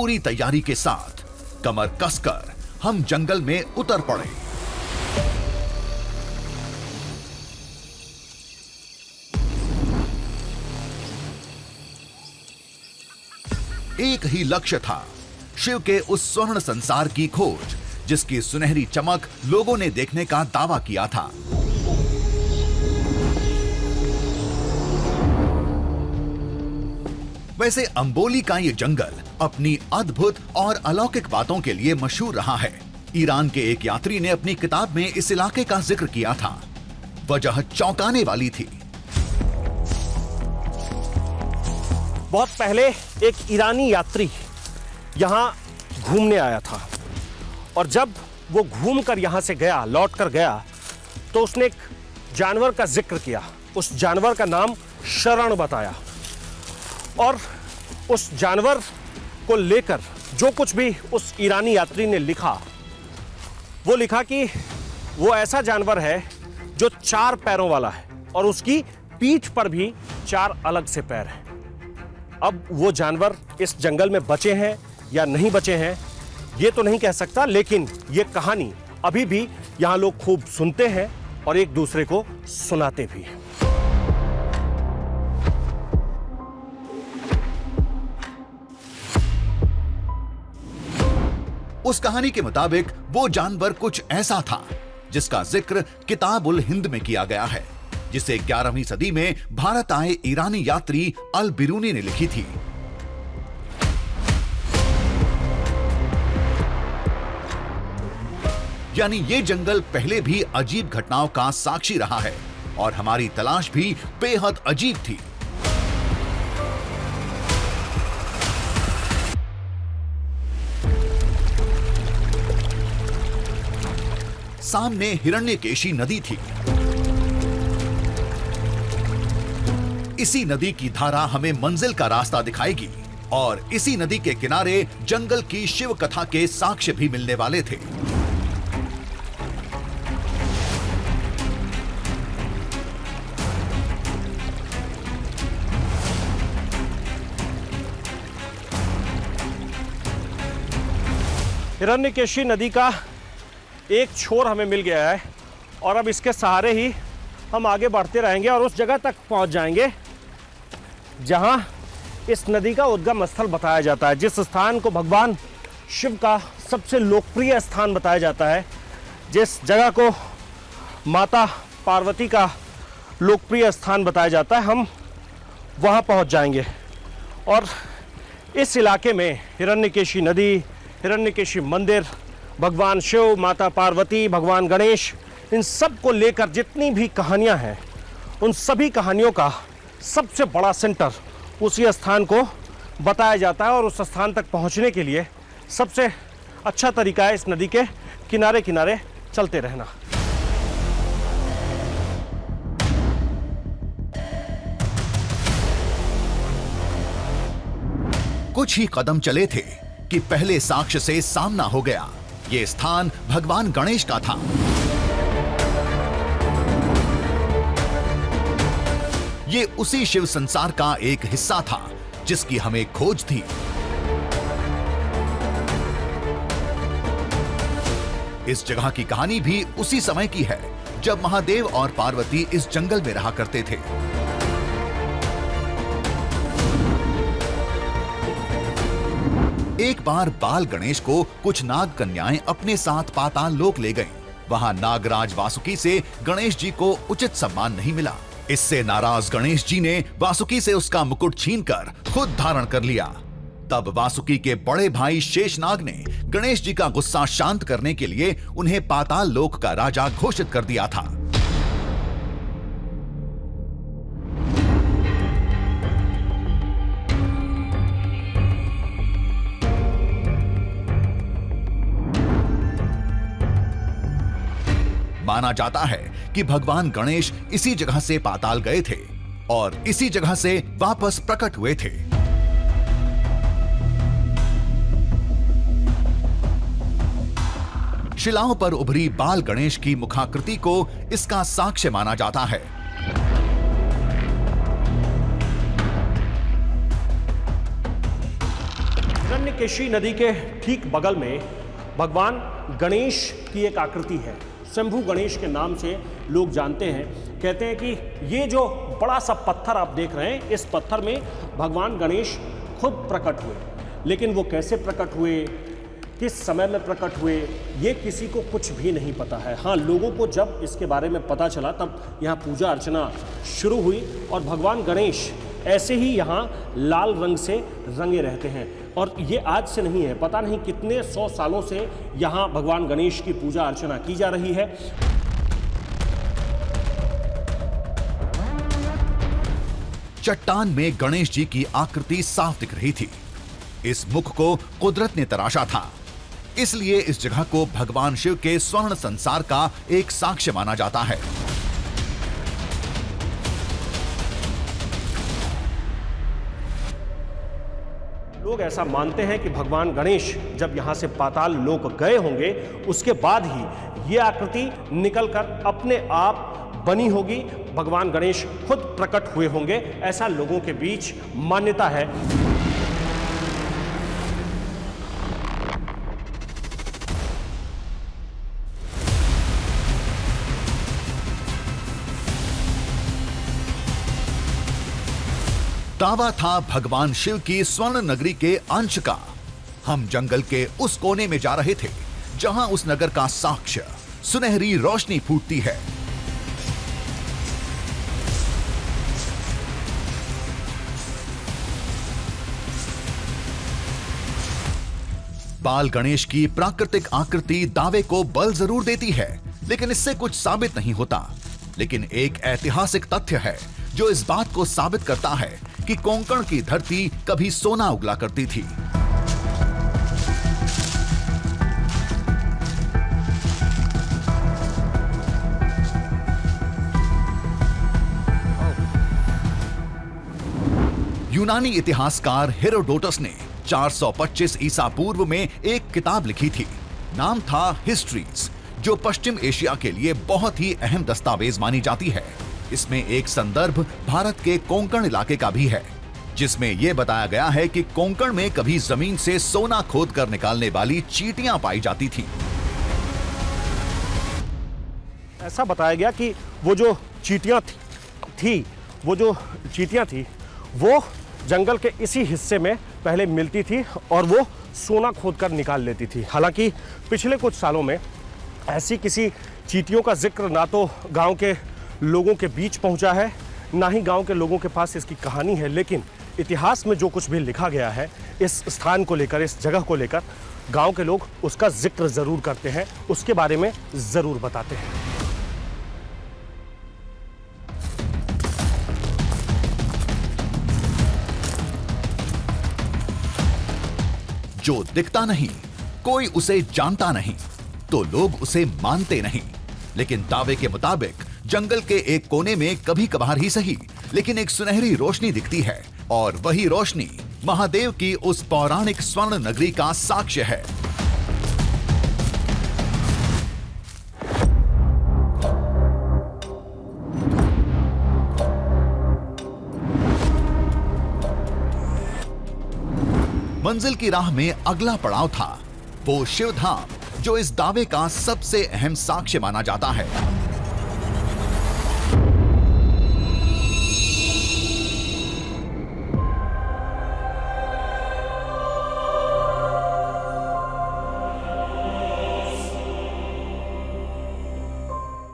पूरी तैयारी के साथ कमर कसकर हम जंगल में उतर पड़े। एक ही लक्ष्य था, शिव के उस स्वर्ण संसार की खोज जिसकी सुनहरी चमक लोगों ने देखने का दावा किया था। वैसे अंबोली का ये जंगल अपनी अद्भुत और अलौकिक बातों के लिए मशहूर रहा है। ईरान के एक यात्री ने अपनी किताब में इस इलाके का जिक्र किया था। वजह चौंकाने वाली थी। बहुत पहले एक ईरानी यात्री यहाँ घूमने आया था और जब वो घूमकर यहाँ से गया, लौट कर गया, तो उसने एक जानवर का जिक्र किया। उस जानवर का नाम शरण बताया और उस जानवर को लेकर जो कुछ भी उस ईरानी यात्री ने लिखा, वो लिखा कि वो ऐसा जानवर है जो 4 पैरों वाला है और उसकी पीठ पर भी 4 अलग से पैर हैं। अब वो जानवर इस जंगल में बचे हैं या नहीं बचे हैं ये तो नहीं कह सकता, लेकिन ये कहानी अभी भी यहां लोग खूब सुनते हैं और एक दूसरे को सुनाते भी हैं। उस कहानी के मुताबिक वो जानवर कुछ ऐसा था जिसका जिक्र किताब-उल हिंद में किया गया है, जिसे 11वीं सदी में भारत आए ईरानी यात्री अल बिरूनी ने लिखी थी। यानी ये जंगल पहले भी अजीब घटनाओं का साक्षी रहा है और हमारी तलाश भी बेहद अजीब थी। सामने हिरण्यकेशी नदी थी। इसी नदी की धारा हमें मंजिल का रास्ता दिखाएगी और इसी नदी के किनारे जंगल की शिव कथा के साक्ष्य भी मिलने वाले थे। हिरण्यकेशी नदी का एक छोर हमें मिल गया है और अब इसके सहारे ही हम आगे बढ़ते रहेंगे और उस जगह तक पहुंच जाएंगे जहां इस नदी का उद्गम स्थल बताया जाता है, जिस स्थान को भगवान शिव का सबसे लोकप्रिय स्थान बताया जाता है, जिस जगह को माता पार्वती का लोकप्रिय स्थान बताया जाता है, हम वहां पहुंच जाएंगे। और इस इलाके में हिरण्यकेशी नदी, हिरण्यकेशी मंदिर, भगवान शिव, माता पार्वती, भगवान गणेश, इन सब को लेकर जितनी भी कहानियां हैं, उन सभी कहानियों का सबसे बड़ा सेंटर उसी स्थान को बताया जाता है। और उस स्थान तक पहुंचने के लिए सबसे अच्छा तरीका है इस नदी के किनारे किनारे चलते रहना। कुछ ही कदम चले थे कि पहले साक्ष्य से सामना हो गया। ये स्थान भगवान गणेश का था। ये उसी शिव संसार का एक हिस्सा था जिसकी हमें खोज थी। इस जगह की कहानी भी उसी समय की है जब महादेव और पार्वती इस जंगल में रहा करते थे। एक बार बाल गणेश को कुछ नाग कन्याएं अपने साथ पाताल लोक ले गईं। वहां नागराज वासुकी से गणेश जी को उचित सम्मान नहीं मिला। इससे नाराज गणेश जी ने वासुकी से उसका मुकुट छीनकर खुद धारण कर लिया। तब वासुकी के बड़े भाई शेषनाग ने गणेश जी का गुस्सा शांत करने के लिए उन्हें पाताल लोक का राजा घोषित कर दिया था। माना जाता है कि भगवान गणेश इसी जगह से पाताल गए थे और इसी जगह से वापस प्रकट हुए थे। शिलाओं पर उभरी बाल गणेश की मुखाकृति को इसका साक्ष्य माना जाता है। हिरण्यकेशी नदी के ठीक बगल में भगवान गणेश की एक आकृति है। शंभु गणेश के नाम से लोग जानते हैं। कहते हैं कि ये जो बड़ा सा पत्थर आप देख रहे हैं, इस पत्थर में भगवान गणेश खुद प्रकट हुए। लेकिन वो कैसे प्रकट हुए, किस समय में प्रकट हुए, ये किसी को कुछ भी नहीं पता है। हाँ, लोगों को जब इसके बारे में पता चला तब यहाँ पूजा अर्चना शुरू हुई और भगवान गणेश ऐसे ही यहाँ लाल रंग से रंगे रहते हैं। और ये आज से नहीं है, पता नहीं कितने 100 सालों से यहाँ भगवान गणेश की पूजा अर्चना की जा रही है। चट्टान में गणेश जी की आकृति साफ दिख रही थी। इस मुख को कुदरत ने तराशा था, इसलिए इस जगह को भगवान शिव के स्वर्ण संसार का एक साक्ष्य माना जाता है। लोग ऐसा मानते हैं कि भगवान गणेश जब यहाँ से पाताल लोक गए होंगे, उसके बाद ही ये आकृति निकलकर अपने आप बनी होगी। भगवान गणेश खुद प्रकट हुए होंगे, ऐसा लोगों के बीच मान्यता है। दावा था भगवान शिव की स्वर्ण नगरी के अंश का। हम जंगल के उस कोने में जा रहे थे जहां उस नगर का साक्ष्य सुनहरी रोशनी फूटती है। बाल गणेश की प्राकृतिक आकृति दावे को बल जरूर देती है, लेकिन इससे कुछ साबित नहीं होता। लेकिन एक ऐतिहासिक तथ्य है जो इस बात को साबित करता है कि कोंकण की धरती कभी सोना उगला करती थी। यूनानी इतिहासकार हेरोडोटस ने 425 ईसा पूर्व में एक किताब लिखी थी। नाम था हिस्ट्रीज, जो पश्चिम एशिया के लिए बहुत ही अहम दस्तावेज मानी जाती है। इसमें एक संदर्भ भारत के कोंकण इलाके का भी है, जिसमें यह बताया गया है कि कोंकण में कभी जमीन से सोना खोद कर निकालने वाली चींटियां पाई जाती थी। ऐसा बताया गया कि वो जो चींटियां थी वो जंगल के इसी हिस्से में पहले मिलती थी और वो सोना खोद कर निकाल लेती थी। हालांकि पिछले कुछ सालों में ऐसी किसी चींटियों का जिक्र ना तो गांव के लोगों के बीच पहुंचा है, ना ही गांव के लोगों के पास इसकी कहानी है। लेकिन इतिहास में जो कुछ भी लिखा गया है इस स्थान को लेकर, इस जगह को लेकर, गांव के लोग उसका जिक्र जरूर करते हैं, उसके बारे में जरूर बताते हैं। जो दिखता नहीं, कोई उसे जानता नहीं, तो लोग उसे मानते नहीं। लेकिन दावे के मुताबिक जंगल के एक कोने में कभी कभार ही सही, लेकिन एक सुनहरी रोशनी दिखती है और वही रोशनी महादेव की उस पौराणिक स्वर्ण नगरी का साक्ष्य है। मंजिल की राह में अगला पड़ाव था वो शिवधाम, जो इस दावे का सबसे अहम साक्ष्य माना जाता है।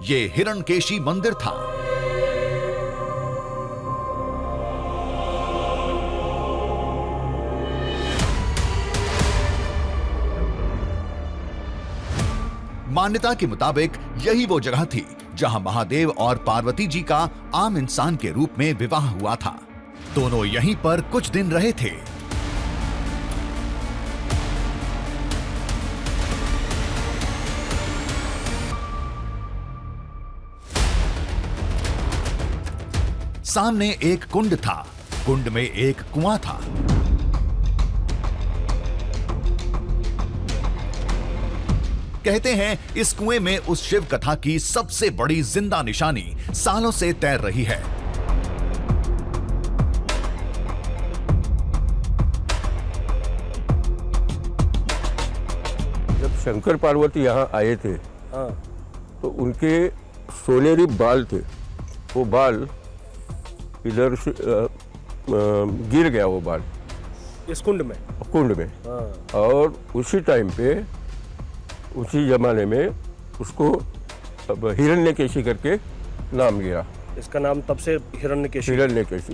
ये हिरण्यकेशी मंदिर था। मान्यता के मुताबिक यही वो जगह थी जहां महादेव और पार्वती जी का आम इंसान के रूप में विवाह हुआ था। दोनों यहीं पर कुछ दिन रहे थे। सामने एक कुंड था, कुंड में एक कुआं था। कहते हैं इस कुएं में उस शिव कथा की सबसे बड़ी जिंदा निशानी सालों से तैर रही है। शंकर पार्वती यहाँ आए थे हाँ तो उनके सोनेरी बाल थे, वो बाल इधर से गिर गया वो बाल इस कुंड में। कुंड में। हाँ और उसी टाइम पे उसी जमाने में उसको अब हिरण्यकेशी करके नाम गिरा। इसका नाम तब से हिरण्यकेशी। हिरण्यकेशी।